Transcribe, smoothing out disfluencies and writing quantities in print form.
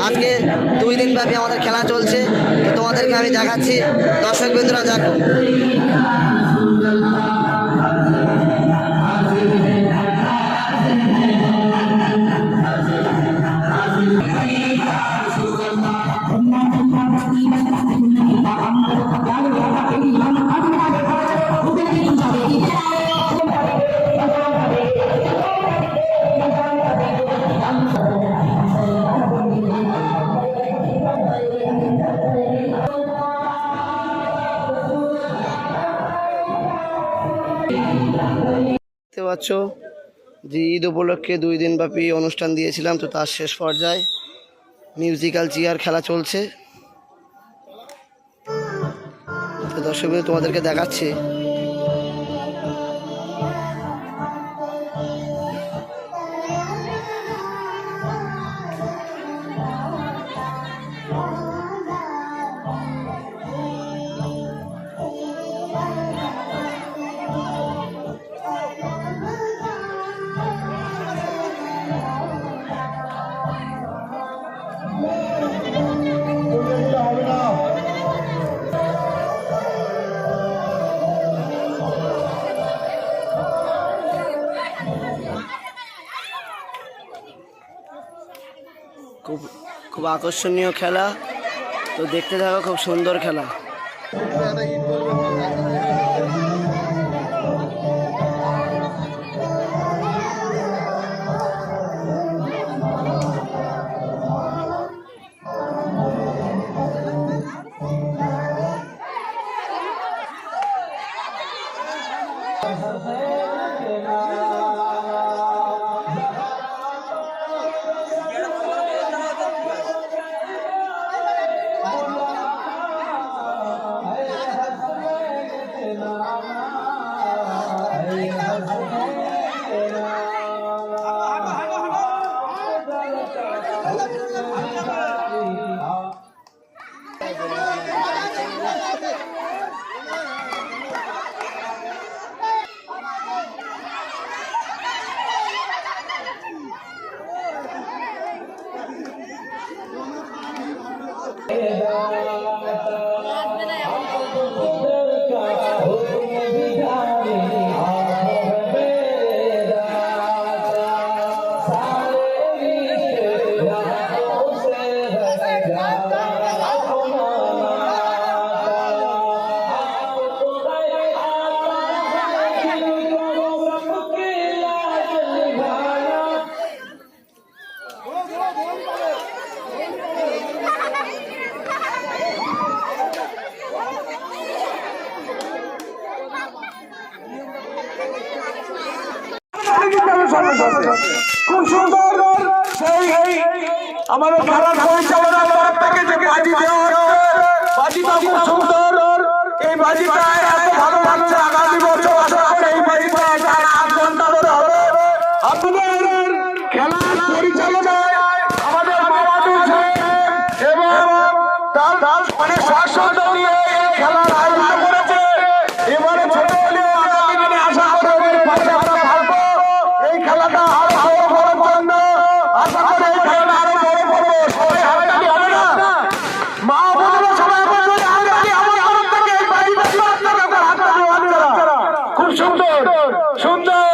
আজকে 2 দিন ব্যাপী আমাদের খেলা চলছে, তো তোমাদেরকে আমি দেখাচ্ছি। দর্শক বন্ধুরা দেখো, দেখতে পাচ্ছ যে ঈদ উপলক্ষে 2 দিন ব্যাপী অনুষ্ঠান দিয়েছিলাম, তো তার শেষ পর্যায়ে মিউজিক্যাল চেয়ার খেলা চলছে। তো দর্শক তোমাদেরকে দেখাচ্ছি। খুব আকর্ষণীয় খেলা, তো দেখতে থাকো, খুব সুন্দর খেলা। খুব সুন্দর আমাদের খেলা পরিচালনার তরফ থেকে যে বাজি দেওয়া বাজিটা খুব সুন্দর। এই বাজিটা এত ভালো লাগছে, আগামী বছর আশা করি এই বাজিটা 8 ঘন্টা ধরে হবে। আপনাদের খেলার পরিচালনায় আমাদের মামাদুর এবং তার অনেক শাসক নিয়ে এই খেলার আয়োজন করেছে। এবারে ছোট হলেও আগামী দিনে আশা করি এর পাশে আমরা থাকবো। এই খেলাটা আরো বড় জন্য আশা করি এই খেলাটা আরো বড় করবো। সবাই হাততালি হবে না? মা বোনেরা সবাই হাততালি, আমার তরফ থেকে এই বাড়িটা আপনারা হাততালি হবে না? খুব সুন্দর সুন্দর